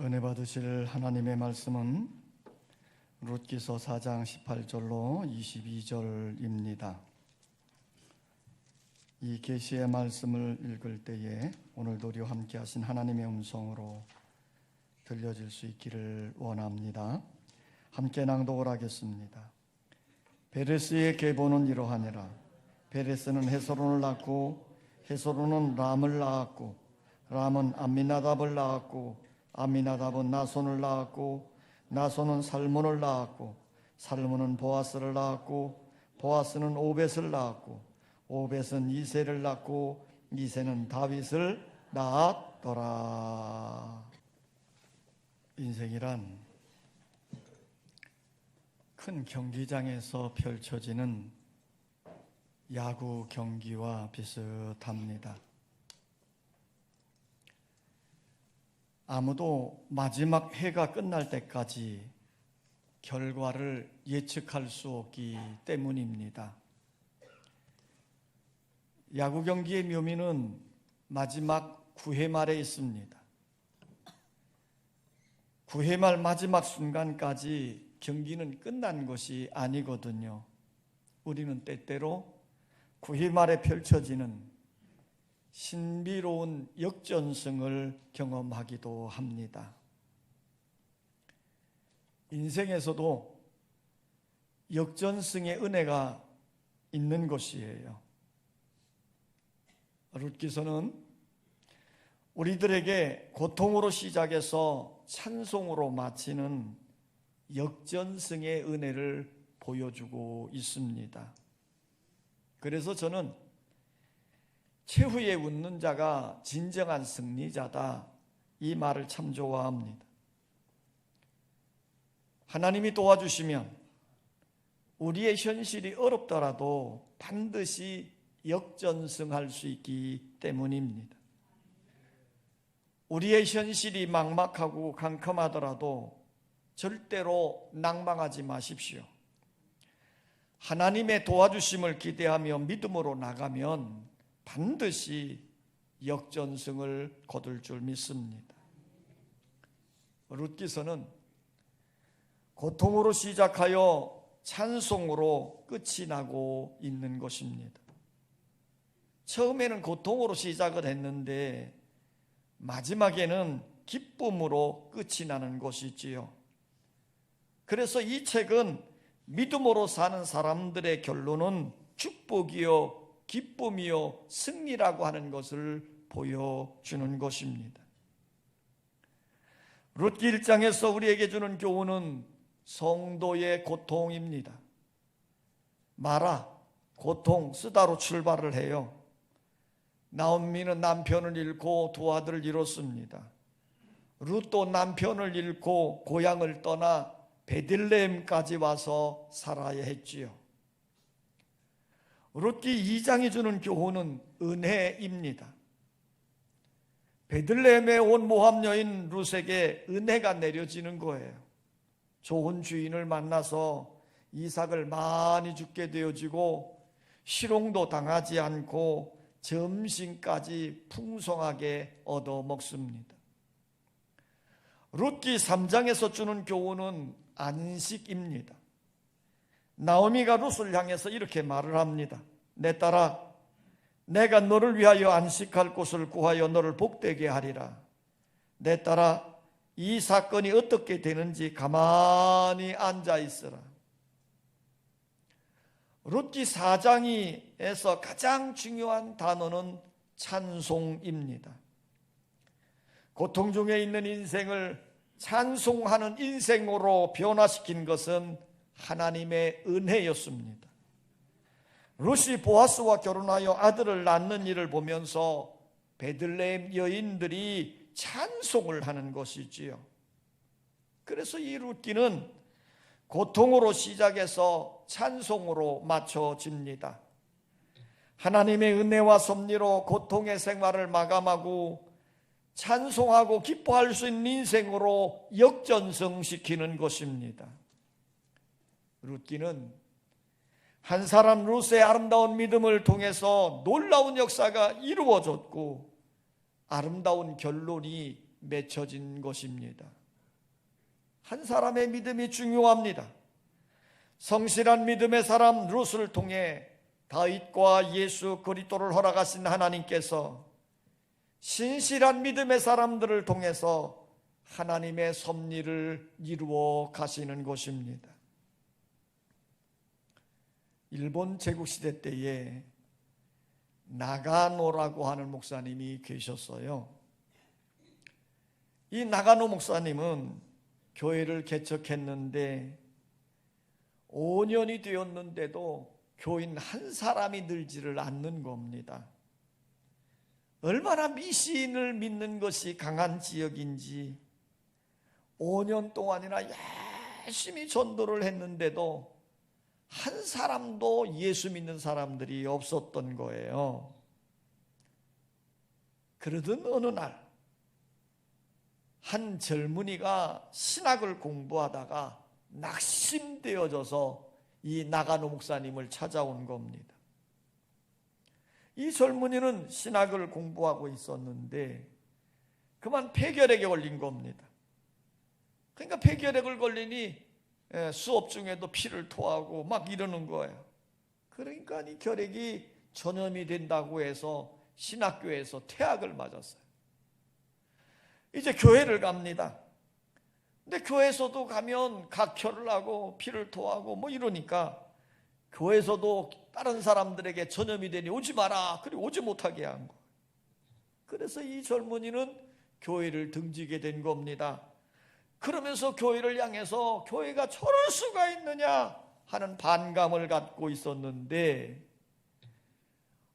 은혜 받으실 하나님의 말씀은 룻기서 4장 18절로 22절입니다. 이 계시의 말씀을 읽을 때에 오늘도 우리와 함께 하신 하나님의 음성으로 들려질 수 있기를 원합니다. 함께 낭독을 하겠습니다. 베레스의 계보는 이러하니라. 베레스는 헤스론을 낳고 헤스론은 람을 낳았고 람은 암미나답을 낳았고 암미나답은 나손을 낳았고 나손은 살몬을 낳았고 살몬은 보아스를 낳았고 보아스는 오벳을 낳았고 오벳은 이새를 낳고 이새는 다윗을 낳았더라. 인생이란 큰 경기장에서 펼쳐지는 야구 경기와 비슷합니다. 아무도 마지막 해가 끝날 때까지 결과를 예측할 수 없기 때문입니다. 야구 경기의 묘미는 마지막 9회 말에 있습니다. 9회 말 마지막 순간까지 경기는 끝난 것이 아니거든요. 우리는 때때로 9회 말에 펼쳐지는 신비로운 역전승을 경험하기도 합니다. 인생에서도 역전승의 은혜가 있는 것이에요. 룻기서는 우리들에게 고통으로 시작해서 찬송으로 마치는 역전승의 은혜를 보여주고 있습니다. 그래서 저는 최후에 웃는 자가 진정한 승리자다, 이 말을 참 좋아합니다. 하나님이 도와주시면 우리의 현실이 어렵더라도 반드시 역전승할 수 있기 때문입니다. 우리의 현실이 막막하고 캄캄하더라도 절대로 낭망하지 마십시오. 하나님의 도와주심을 기대하며 믿음으로 나가면 반드시 역전승을 거둘 줄 믿습니다. 룻기서는 고통으로 시작하여 찬송으로 끝이 나고 있는 것입니다. 처음에는 고통으로 시작을 했는데 마지막에는 기쁨으로 끝이 나는 것이지요. 그래서 이 책은 믿음으로 사는 사람들의 결론은 축복이요 기쁨이요 승리라고 하는 것을 보여주는 것입니다. 룻기 1장에서 우리에게 주는 교훈은 성도의 고통입니다. 마라, 고통, 쓰다로 출발을 해요. 나오미는 남편을 잃고 두 아들을 잃었습니다. 룻도 남편을 잃고 고향을 떠나 베들레헴까지 와서 살아야 했지요. 룻기 2장이 주는 교훈은 은혜입니다. 베들레헴에 온 모압 여인 룻에게 은혜가 내려지는 거예요. 좋은 주인을 만나서 이삭을 많이 죽게 되어지고 실용도 당하지 않고 점심까지 풍성하게 얻어먹습니다. 룻기 3장에서 주는 교훈은 안식입니다. 나오미가 룻을 향해서 이렇게 말을 합니다. 내 딸아, 내가 너를 위하여 안식할 곳을 구하여 너를 복되게 하리라. 내 딸아, 이 사건이 어떻게 되는지 가만히 앉아 있으라. 룻기 4장에서 가장 중요한 단어는 찬송입니다. 고통 중에 있는 인생을 찬송하는 인생으로 변화시킨 것은 하나님의 은혜였습니다. 룻이 보아스와 결혼하여 아들을 낳는 일을 보면서 베들레헴 여인들이 찬송을 하는 것이지요. 그래서 이 룻기는 고통으로 시작해서 찬송으로 맞춰집니다. 하나님의 은혜와 섭리로 고통의 생활을 마감하고 찬송하고 기뻐할 수 있는 인생으로 역전승시키는 것입니다. 룻기는 한 사람 룻의 아름다운 믿음을 통해서 놀라운 역사가 이루어졌고 아름다운 결론이 맺혀진 것입니다. 한 사람의 믿음이 중요합니다. 성실한 믿음의 사람 룻을 통해 다윗과 예수 그리스도를 허락하신 하나님께서 신실한 믿음의 사람들을 통해서 하나님의 섭리를 이루어 가시는 것입니다. 일본 제국시대 때에 나가노라고 하는 목사님이 계셨어요. 이 나가노 목사님은 교회를 개척했는데 5년이 되었는데도 교인 한 사람이 늘지를 않는 겁니다. 얼마나 미신을 믿는 것이 강한 지역인지 5년 동안이나 열심히 전도를 했는데도 한 사람도 예수 믿는 사람들이 없었던 거예요. 그러던 어느 날 한 젊은이가 신학을 공부하다가 낙심되어져서 이 나가노 목사님을 찾아온 겁니다. 이 젊은이는 신학을 공부하고 있었는데 그만 폐결핵에 걸린 겁니다. 그러니까 폐결핵을 걸리니 수업 중에도 피를 토하고 막 이러는 거예요. 그러니까 이 결핵이 전염이 된다고 해서 신학교에서 퇴학을 맞았어요. 이제 교회를 갑니다. 근데 교회에서도 가면 각혈을 하고 피를 토하고 뭐 이러니까 교회에서도 다른 사람들에게 전염이 되니 오지 마라. 그리고 오지 못하게 한 거예요. 그래서 이 젊은이는 교회를 등지게 된 겁니다. 그러면서 교회를 향해서 교회가 저럴 수가 있느냐 하는 반감을 갖고 있었는데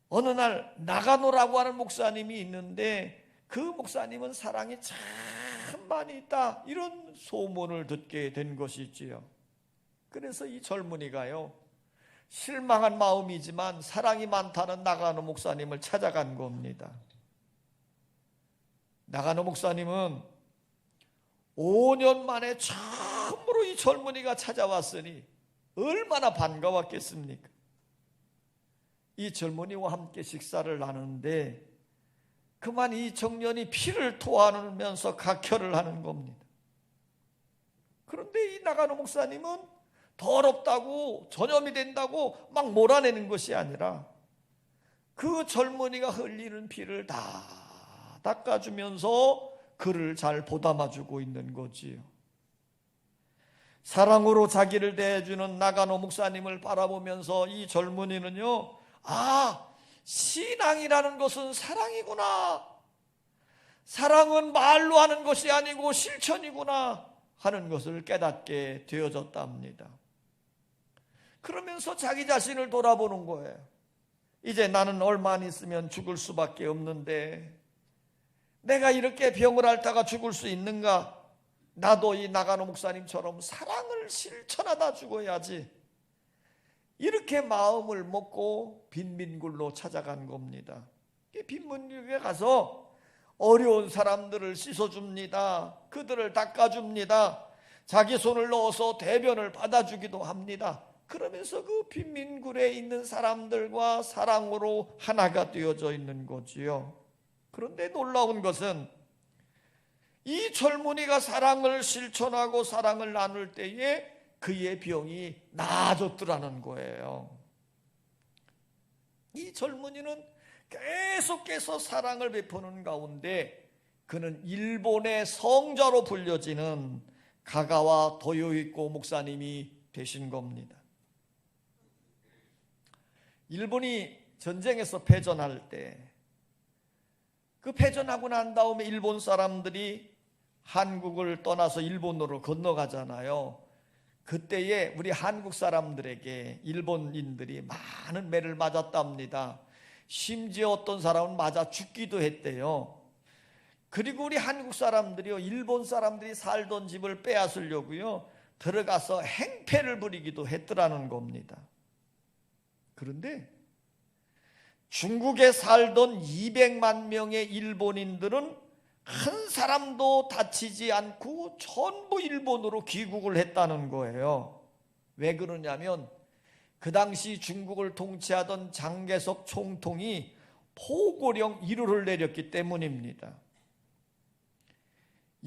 어느 날 나가노라고 하는 목사님이 있는데 그 목사님은 사랑이 참 많이 있다 이런 소문을 듣게 된 것이지요. 그래서 이 젊은이가요 실망한 마음이지만 사랑이 많다는 나가노 목사님을 찾아간 겁니다. 나가노 목사님은 5년 만에 처음으로 이 젊은이가 찾아왔으니 얼마나 반가웠겠습니까? 이 젊은이와 함께 식사를 나누는데 그만 이 청년이 피를 토하면서 각혈을 하는 겁니다. 그런데 이 나가노 목사님은 더럽다고 전염이 된다고 막 몰아내는 것이 아니라 그 젊은이가 흘리는 피를 다 닦아주면서 그를 잘 보담아주고 있는 거지요. 사랑으로 자기를 대해주는 나가노 목사님을 바라보면서 이 젊은이는요, 신앙이라는 것은 사랑이구나. 사랑은 말로 하는 것이 아니고 실천이구나 하는 것을 깨닫게 되어졌답니다. 그러면서 자기 자신을 돌아보는 거예요. 이제 나는 얼마 안 있으면 죽을 수밖에 없는데 내가 이렇게 병을 앓다가 죽을 수 있는가? 나도 이 나가노 목사님처럼 사랑을 실천하다 죽어야지. 이렇게 마음을 먹고 빈민굴로 찾아간 겁니다. 빈민굴에 가서 어려운 사람들을 씻어줍니다. 그들을 닦아줍니다. 자기 손을 넣어서 대변을 받아주기도 합니다. 그러면서 그 빈민굴에 있는 사람들과 사랑으로 하나가 되어져 있는 거지요. 그런데 놀라운 것은 이 젊은이가 사랑을 실천하고 사랑을 나눌 때에 그의 병이 나아졌더라는 거예요. 이 젊은이는 계속해서 사랑을 베푸는 가운데 그는 일본의 성자로 불려지는 가가와 도요이코 목사님이 되신 겁니다. 일본이 전쟁에서 패전할 때 그 패전하고 난 다음에 일본 사람들이 한국을 떠나서 일본으로 건너가잖아요. 그때에 우리 한국 사람들에게 일본인들이 많은 매를 맞았답니다. 심지어 어떤 사람은 맞아 죽기도 했대요. 그리고 우리 한국 사람들이요, 일본 사람들이 살던 집을 빼앗으려고요 들어가서 행패를 부리기도 했더라는 겁니다. 그런데 중국에 살던 200만 명의 일본인들은 한 사람도 다치지 않고 전부 일본으로 귀국을 했다는 거예요. 왜 그러냐면 그 당시 중국을 통치하던 장개석 총통이 포고령 1호를 내렸기 때문입니다.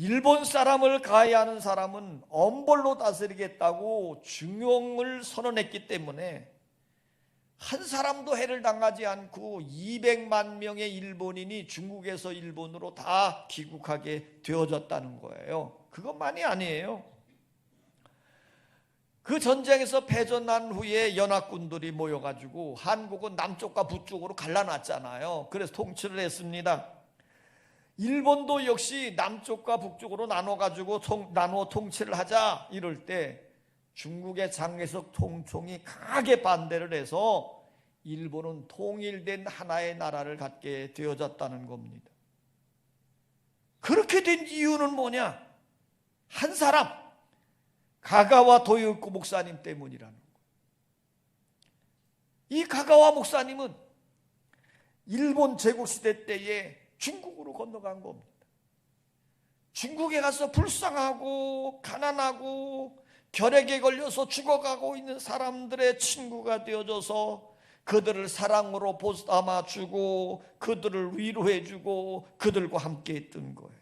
일본 사람을 가해하는 사람은 엄벌로 다스리겠다고 중용을 선언했기 때문에 한 사람도 해를 당하지 않고 200만 명의 일본인이 중국에서 일본으로 다 귀국하게 되어졌다는 거예요. 그것만이 아니에요. 그 전쟁에서 패전한 후에 연합군들이 모여가지고 한국은 남쪽과 북쪽으로 갈라놨잖아요. 그래서 통치를 했습니다. 일본도 역시 남쪽과 북쪽으로 나눠가지고 나누어 통치를 하자 이럴 때 중국의 장개석 통총이 강하게 반대를 해서 일본은 통일된 하나의 나라를 갖게 되어졌다는 겁니다. 그렇게 된 이유는 뭐냐? 한 사람, 가가와 도요코 목사님 때문이라는 거예요. 이 가가와 목사님은 일본 제국시대 때에 중국으로 건너간 겁니다. 중국에 가서 불쌍하고 가난하고 결핵에 걸려서 죽어가고 있는 사람들의 친구가 되어줘서 그들을 사랑으로 보담아주고 그들을 위로해주고 그들과 함께 했던 거예요.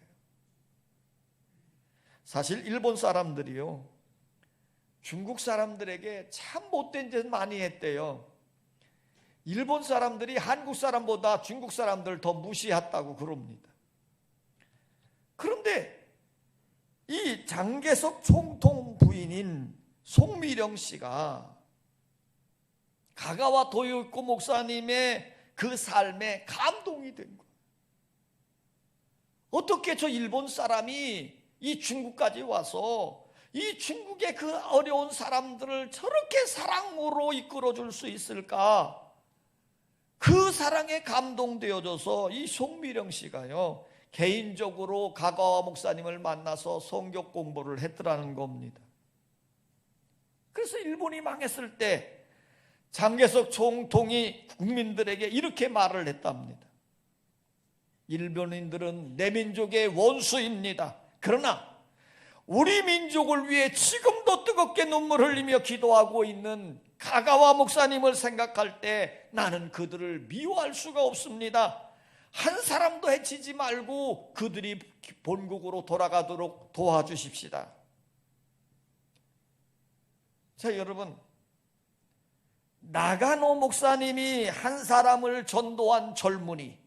사실 일본 사람들이요, 중국 사람들에게 참 못된 짓 많이 했대요. 일본 사람들이 한국 사람보다 중국 사람들 더 무시했다고 그럽니다. 그런데 이 장개석 총통 부인인 송미령 씨가 가가와 도요코 목사님의 그 삶에 감동이 된 거예요. 어떻게 저 일본 사람이 이 중국까지 와서 이 중국의 그 어려운 사람들을 저렇게 사랑으로 이끌어줄 수 있을까? 그 사랑에 감동되어져서 이 송미령 씨가요, 개인적으로 가가와 목사님을 만나서 성경 공부를 했더라는 겁니다. 그래서 일본이 망했을 때 장개석 총통이 국민들에게 이렇게 말을 했답니다. 일본인들은 내 민족의 원수입니다. 그러나 우리 민족을 위해 지금도 뜨겁게 눈물 흘리며 기도하고 있는 가가와 목사님을 생각할 때 나는 그들을 미워할 수가 없습니다. 한 사람도 해치지 말고 그들이 본국으로 돌아가도록 도와주십시다. 자, 여러분, 나가노 목사님이 한 사람을 전도한 젊은이,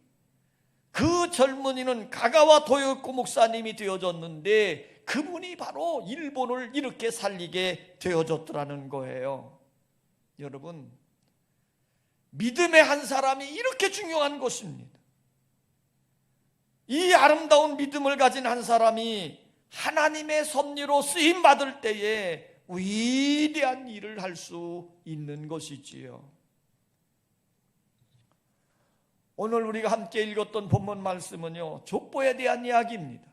그 젊은이는 가가와 도요코 목사님이 되어졌는데 그분이 바로 일본을 이렇게 살리게 되어졌더라는 거예요. 여러분, 믿음의 한 사람이 이렇게 중요한 것입니다. 이 아름다운 믿음을 가진 한 사람이 하나님의 섭리로 쓰임받을 때에 위대한 일을 할 수 있는 것이지요. 오늘 우리가 함께 읽었던 본문 말씀은요, 족보에 대한 이야기입니다.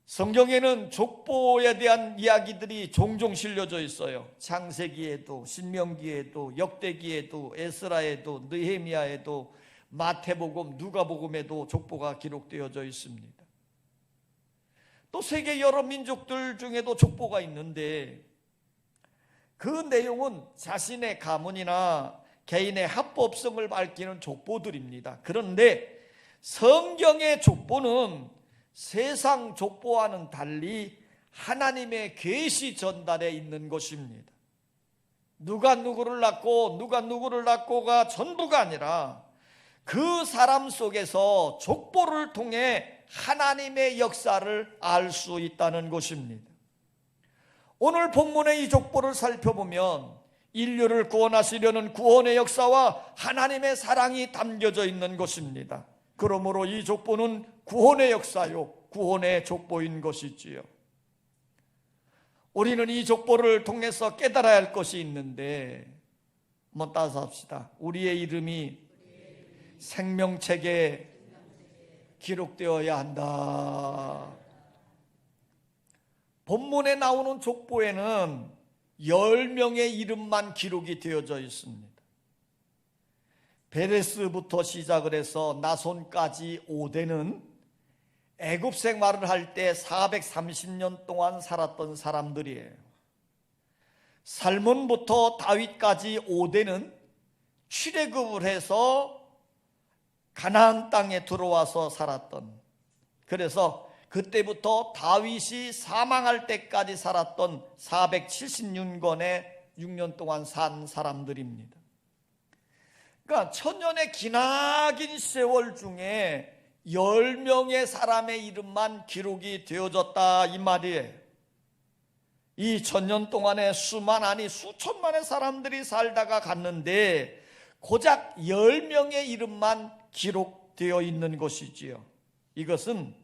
성경에는 족보에 대한 이야기들이 종종 실려져 있어요. 창세기에도, 신명기에도, 역대기에도, 에스라에도, 느헤미야에도, 마태복음, 누가복음에도 족보가 기록되어져 있습니다. 또 세계 여러 민족들 중에도 족보가 있는데 그 내용은 자신의 가문이나 개인의 합법성을 밝히는 족보들입니다. 그런데 성경의 족보는 세상 족보와는 달리 하나님의 계시 전달에 있는 것입니다. 누가 누구를 낳고 누가 누구를 낳고가 전부가 아니라 그 사람 속에서 족보를 통해 하나님의 역사를 알 수 있다는 것입니다. 오늘 본문의 이 족보를 살펴보면 인류를 구원하시려는 구원의 역사와 하나님의 사랑이 담겨져 있는 것입니다. 그러므로 이 족보는 구원의 역사요, 구원의 족보인 것이지요. 우리는 이 족보를 통해서 깨달아야 할 것이 있는데 한번 따서 합시다. 우리의 이름이 생명책에 기록되어야 한다. 본문에 나오는 족보에는 10명의 이름만 기록이 되어져 있습니다. 베레스부터 시작을 해서 나손까지 5대는 애굽 생활을 할 때 430년 동안 살았던 사람들이에요. 살몬부터 다윗까지 5대는 출애굽을 해서 가나안 땅에 들어와서 살았던, 그래서 그때부터 다윗이 사망할 때까지 살았던 476년의 6년 동안 산 사람들입니다. 그러니까 천년의 기나긴 세월 중에 10명의 사람의 이름만 기록이 되어졌다 이 말이에요. 이 천년 동안에 수만 아니 수천만의 사람들이 살다가 갔는데 고작 10명의 이름만 기록되어 있는 것이지요. 이것은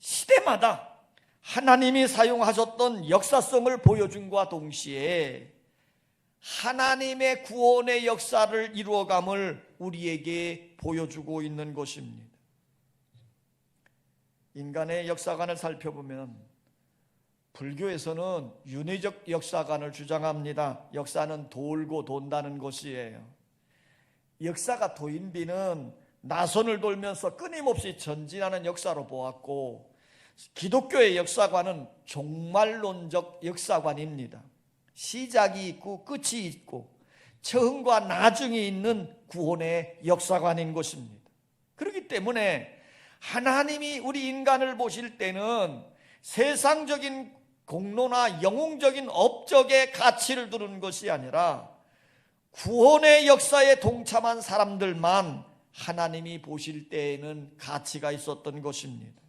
시대마다 하나님이 사용하셨던 역사성을 보여준과 동시에 하나님의 구원의 역사를 이루어감을 우리에게 보여주고 있는 것입니다. 인간의 역사관을 살펴보면 불교에서는 윤회적 역사관을 주장합니다. 역사는 돌고 돈다는 것이에요. 역사가 도인비는 나선을 돌면서 끊임없이 전진하는 역사로 보았고, 기독교의 역사관은 종말론적 역사관입니다. 시작이 있고 끝이 있고 처음과 나중이 있는 구원의 역사관인 것입니다. 그렇기 때문에 하나님이 우리 인간을 보실 때는 세상적인 공로나 영웅적인 업적의 가치를 두는 것이 아니라 구원의 역사에 동참한 사람들만 하나님이 보실 때에는 가치가 있었던 것입니다.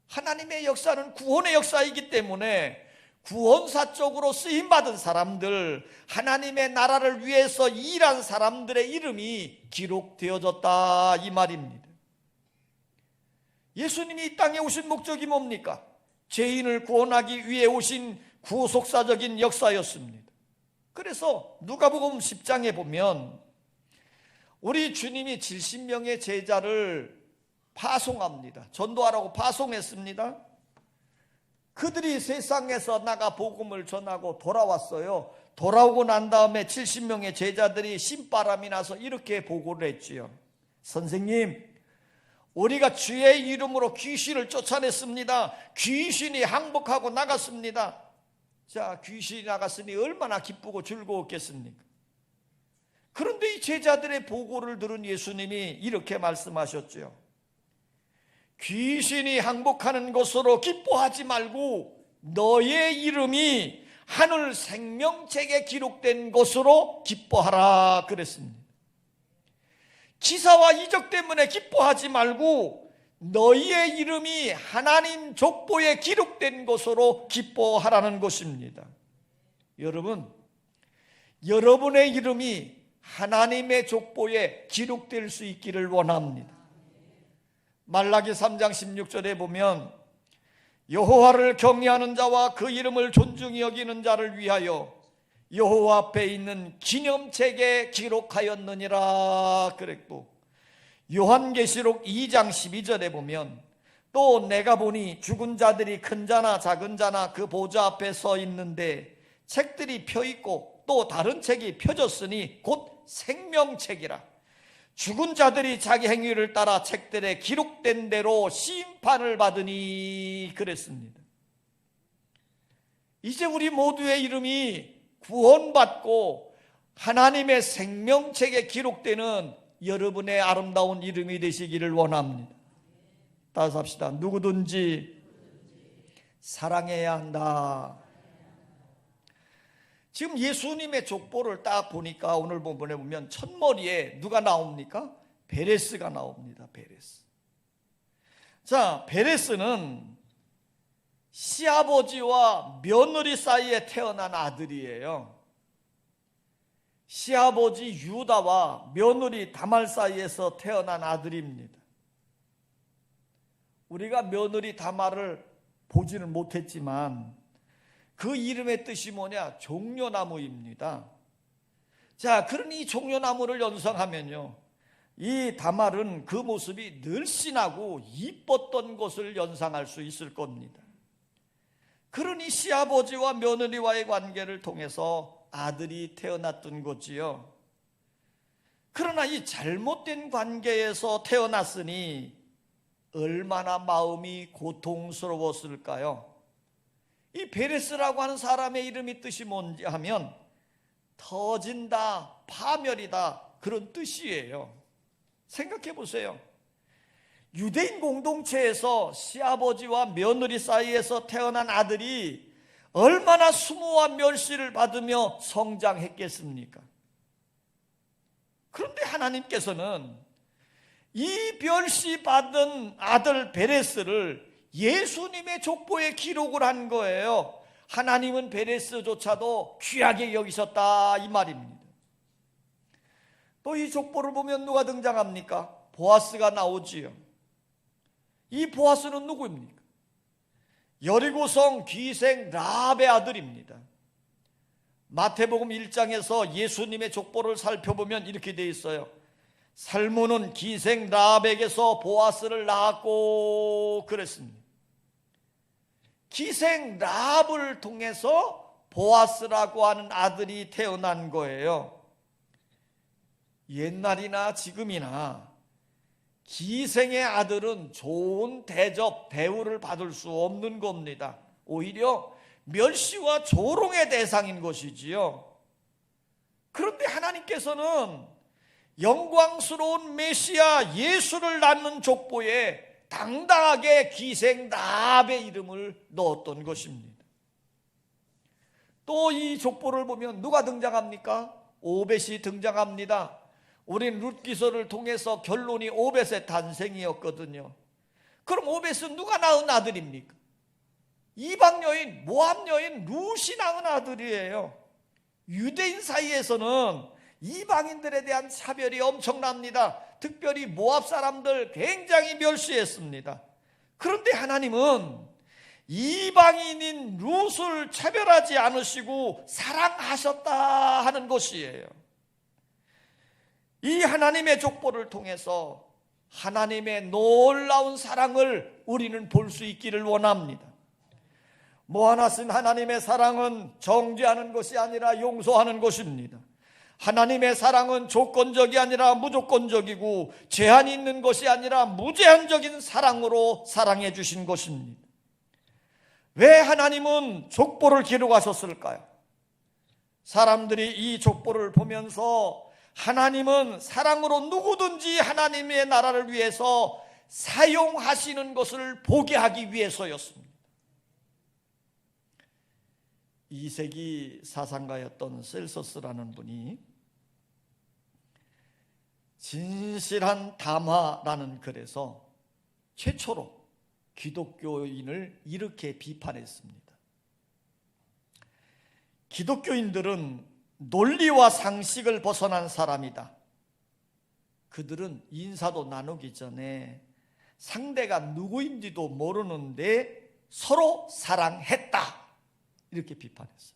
하나님의 역사는 구원의 역사이기 때문에 구원사적으로 쓰임받은 사람들, 하나님의 나라를 위해서 일한 사람들의 이름이 기록되어졌다 이 말입니다. 예수님이 이 땅에 오신 목적이 뭡니까? 죄인을 구원하기 위해 오신 구속사적인 역사였습니다. 그래서 누가복음 10장에 보면 우리 주님이 70명의 제자를 파송합니다. 전도하라고 파송했습니다. 그들이 세상에서 나가 복음을 전하고 돌아왔어요. 돌아오고 난 다음에 70명의 제자들이 신바람이 나서 이렇게 보고를 했지요. 선생님, 우리가 주의 이름으로 귀신을 쫓아냈습니다. 귀신이 항복하고 나갔습니다. 자, 귀신이 나갔으니 얼마나 기쁘고 즐거웠겠습니까? 그런데 이 제자들의 보고를 들은 예수님이 이렇게 말씀하셨죠. 귀신이 항복하는 것으로 기뻐하지 말고 너의 이름이 하늘 생명책에 기록된 것으로 기뻐하라 그랬습니다. 기사와 이적 때문에 기뻐하지 말고 너희의 이름이 하나님 족보에 기록된 것으로 기뻐하라는 것입니다. 여러분, 여러분의 이름이 하나님의 족보에 기록될 수 있기를 원합니다. 말라기 3장 16절에 보면 여호와를 경외하는 자와 그 이름을 존중히 여기는 자를 위하여 여호와 앞에 있는 기념책에 기록하였느니라 그랬고, 요한계시록 2장 12절에 보면 또 내가 보니 죽은 자들이 큰 자나 작은 자나 그 보좌 앞에 서 있는데 책들이 펴 있고 또 다른 책이 펴졌으니 곧 생명책이라. 죽은 자들이 자기 행위를 따라 책들에 기록된 대로 심판을 받으니 그랬습니다. 이제 우리 모두의 이름이 구원받고 하나님의 생명책에 기록되는 여러분의 아름다운 이름이 되시기를 원합니다. 따라서 합시다. 누구든지 사랑해야 한다. 지금 예수님의 족보를 딱 보니까 오늘 본문에 보면 첫머리에 누가 나옵니까? 베레스가 나옵니다. 베레스. 자, 베레스는 시아버지와 며느리 사이에 태어난 아들이에요. 시아버지 유다와 며느리 다말 사이에서 태어난 아들입니다. 우리가 며느리 다말을 보지는 못했지만 그 이름의 뜻이 뭐냐? 종려나무입니다. 자, 그러니 이 종려나무를 연상하면요, 이 다말은 그 모습이 늘씬하고 이뻤던 것을 연상할 수 있을 겁니다. 그러니 시아버지와 며느리와의 관계를 통해서 아들이 태어났던 거지요. 그러나 이 잘못된 관계에서 태어났으니 얼마나 마음이 고통스러웠을까요? 이 베레스라고 하는 사람의 이름이 뜻이 뭔지 하면 터진다, 파멸이다, 그런 뜻이에요. 생각해 보세요. 유대인 공동체에서 시아버지와 며느리 사이에서 태어난 아들이 얼마나 수모와 멸시를 받으며 성장했겠습니까? 그런데 하나님께서는 이 멸시받은 아들 베레스를 예수님의 족보에 기록을 한 거예요. 하나님은 베레스조차도 귀하게 여기셨다, 이 말입니다. 또 이 족보를 보면 누가 등장합니까? 보아스가 나오지요. 이 보아스는 누구입니까? 여리고성 귀생 라합의 아들입니다. 마태복음 1장에서 예수님의 족보를 살펴보면 이렇게 되어 있어요. 살모는 귀생 라합에게서 보아스를 낳았고 그랬습니다. 귀생 라합을 통해서 보아스라고 하는 아들이 태어난 거예요. 옛날이나 지금이나 기생의 아들은 좋은 대접, 대우를 받을 수 없는 겁니다. 오히려 멸시와 조롱의 대상인 것이지요. 그런데 하나님께서는 영광스러운 메시아 예수를 낳는 족보에 당당하게 기생 라합의 이름을 넣었던 것입니다. 또 이 족보를 보면 누가 등장합니까? 오벳이 등장합니다. 우린 룻기서를 통해서 결론이 오벳의 탄생이었거든요. 그럼 오벳은 누가 낳은 아들입니까? 이방 여인, 모압 여인 룻이 낳은 아들이에요. 유대인 사이에서는 이방인들에 대한 차별이 엄청납니다. 특별히 모압 사람들 굉장히 멸시했습니다. 그런데 하나님은 이방인인 룻을 차별하지 않으시고 사랑하셨다 하는 것이에요. 이 하나님의 족보를 통해서 하나님의 놀라운 사랑을 우리는 볼 수 있기를 원합니다. 모아나신 하나님의 사랑은 정죄하는 것이 아니라 용서하는 것입니다. 하나님의 사랑은 조건적이 아니라 무조건적이고 제한이 있는 것이 아니라 무제한적인 사랑으로 사랑해 주신 것입니다. 왜 하나님은 족보를 기록하셨을까요? 사람들이 이 족보를 보면서 하나님은 사랑으로 누구든지 하나님의 나라를 위해서 사용하시는 것을 보게 하기 위해서였습니다. 2세기 사상가였던 셀서스라는 분이 진실한 담화라는 글에서 최초로 기독교인을 이렇게 비판했습니다. 기독교인들은 논리와 상식을 벗어난 사람이다. 그들은 인사도 나누기 전에 상대가 누구인지도 모르는데 서로 사랑했다. 이렇게 비판했어요.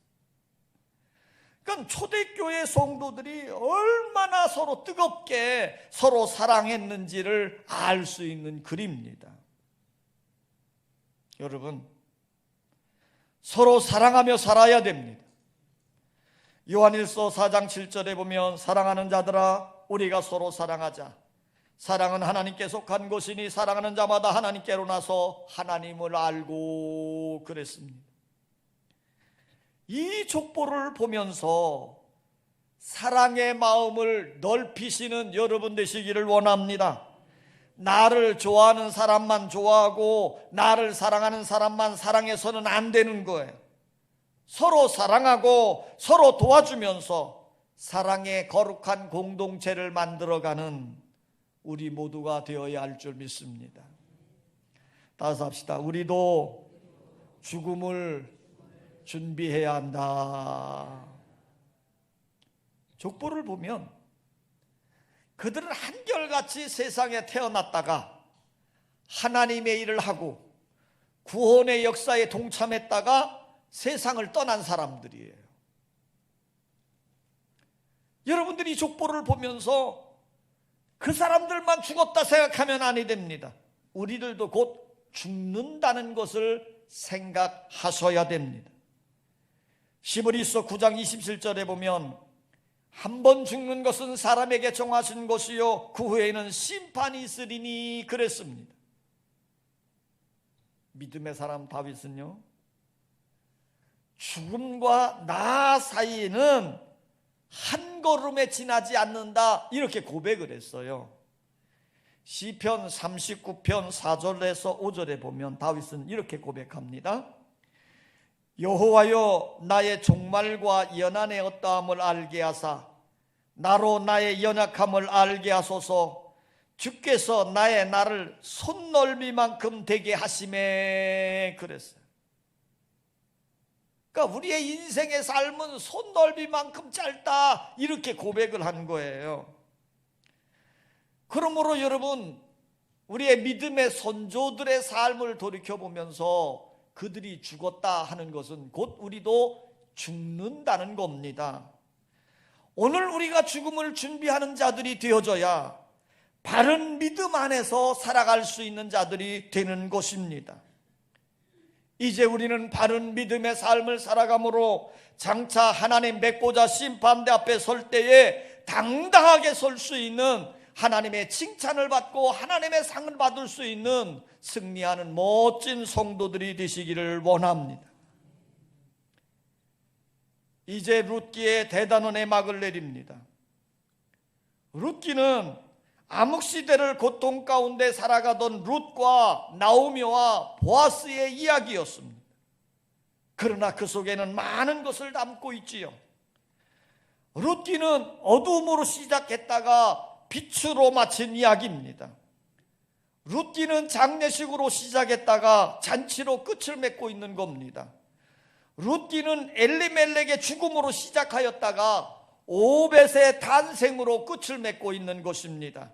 그러니까 초대교회 성도들이 얼마나 서로 뜨겁게 서로 사랑했는지를 알 수 있는 글입니다. 여러분, 서로 사랑하며 살아야 됩니다. 요한일서 4장 7절에 보면 사랑하는 자들아 우리가 서로 사랑하자. 사랑은 하나님께 속한 것이니 사랑하는 자마다 하나님께로 나서 하나님을 알고 그랬습니다. 이 족보를 보면서 사랑의 마음을 넓히시는 여러분 되시기를 원합니다. 나를 좋아하는 사람만 좋아하고 나를 사랑하는 사람만 사랑해서는 안 되는 거예요. 서로 사랑하고 서로 도와주면서 사랑의 거룩한 공동체를 만들어가는 우리 모두가 되어야 할 줄 믿습니다. 따라서 합시다. 우리도 죽음을 준비해야 한다. 족보를 보면 그들은 한결같이 세상에 태어났다가 하나님의 일을 하고 구원의 역사에 동참했다가 세상을 떠난 사람들이에요. 여러분들이 족보를 보면서 그 사람들만 죽었다 생각하면 아니 됩니다. 우리들도 곧 죽는다는 것을 생각하셔야 됩니다. 시브리서 9장 27절에 보면 한 번 죽는 것은 사람에게 정하신 것이요 그 후에는 심판이 있으리니 그랬습니다. 믿음의 사람 다윗은요, 죽음과 나 사이에는 한 걸음에 지나지 않는다 이렇게 고백을 했어요. 시편 39편 4절에서 5절에 보면 다윗은 이렇게 고백합니다. 여호와여, 나의 종말과 연한의 어떠함을 알게 하사 나로 나의 연약함을 알게 하소서. 주께서 나의 날을 손넓이만큼 되게 하심에. 그랬어요. 그러니까 우리의 인생의 삶은 손넓이만큼 짧다, 이렇게 고백을 한 거예요. 그러므로 여러분, 우리의 믿음의 선조들의 삶을 돌이켜보면서 그들이 죽었다 하는 것은 곧 우리도 죽는다는 겁니다. 오늘 우리가 죽음을 준비하는 자들이 되어져야 바른 믿음 안에서 살아갈 수 있는 자들이 되는 것입니다. 이제 우리는 바른 믿음의 삶을 살아감으로 장차 하나님 맺고자 심판대 앞에 설 때에 당당하게 설 수 있는, 하나님의 칭찬을 받고 하나님의 상을 받을 수 있는 승리하는 멋진 성도들이 되시기를 원합니다. 이제 룻기의 대단한 해막을 내립니다. 룻기는 암흑시대를 고통 가운데 살아가던 룻과 나오미와 보아스의 이야기였습니다. 그러나 그 속에는 많은 것을 담고 있지요. 룻기는 어두움으로 시작했다가 빛으로 마친 이야기입니다. 룻기는 장례식으로 시작했다가 잔치로 끝을 맺고 있는 겁니다. 룻기는 엘리멜렉의 죽음으로 시작하였다가 오벳의 탄생으로 끝을 맺고 있는 것입니다.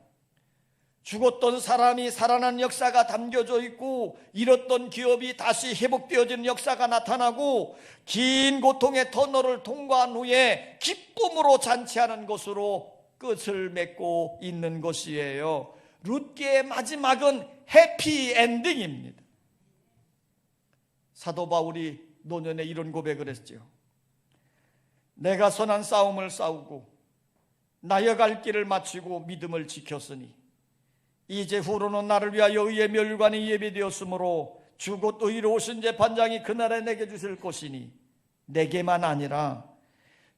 죽었던 사람이 살아난 역사가 담겨져 있고, 잃었던 기업이 다시 회복되어지는 역사가 나타나고, 긴 고통의 터널을 통과한 후에 기쁨으로 잔치하는 것으로 끝을 맺고 있는 것이에요. 룻기의 마지막은 해피엔딩입니다. 사도 바울이 노년에 이런 고백을 했죠. 내가 선한 싸움을 싸우고 나여갈 길을 마치고 믿음을 지켰으니 이제 후로는 나를 위하여 의의 멸관이 예비되었으므로 주 곧 의로우신 재판장이 그날에 내게 주실 것이니 내게만 아니라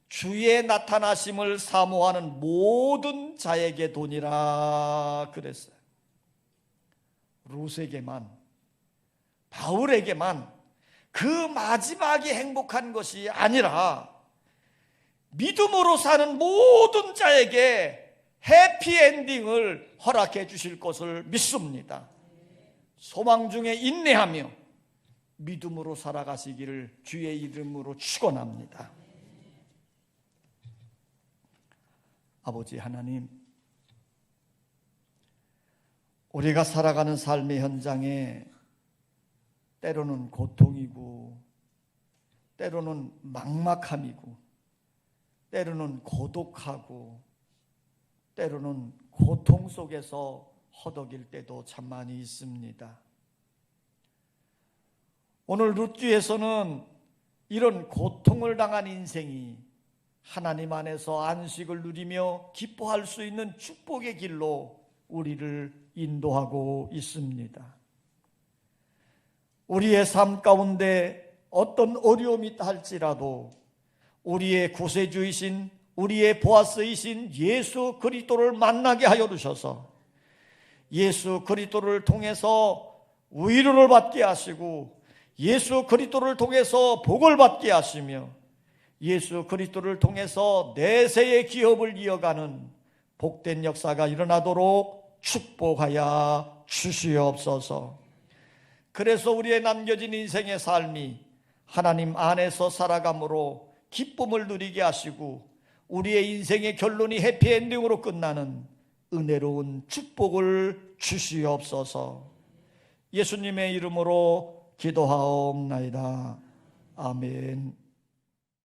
주의 나타나심을 사모하는 모든 자에게 도니라. 그랬어요. 룻에게만, 바울에게만 그 마지막이 행복한 것이 아니라 믿음으로 사는 모든 자에게 해피엔딩을 허락해 주실 것을 믿습니다. 소망 중에 인내하며 믿음으로 살아가시기를 주의 이름으로 축원합니다. 아버지 하나님, 우리가 살아가는 삶의 현장에 때로는 고통이고, 때로는 막막함이고, 때로는 고독하고, 때로는 고통 속에서 허덕일 때도 참 많이 있습니다. 오늘 룻기에서는 이런 고통을 당한 인생이 하나님 안에서 안식을 누리며 기뻐할 수 있는 축복의 길로 우리를 인도하고 있습니다. 우리의 삶 가운데 어떤 어려움이 있다 할지라도 우리의 구세주이신, 우리의 보아스이신 예수 그리스도를 만나게 하여 주셔서 예수 그리스도를 통해서 위로를 받게 하시고, 예수 그리스도를 통해서 복을 받게 하시며, 예수 그리스도를 통해서 내세의 기업을 이어가는 복된 역사가 일어나도록 축복하여 주시옵소서. 그래서 우리의 남겨진 인생의 삶이 하나님 안에서 살아감으로 기쁨을 누리게 하시고, 우리의 인생의 결론이 해피엔딩으로 끝나는 은혜로운 축복을 주시옵소서. 예수님의 이름으로 기도하옵나이다. 아멘.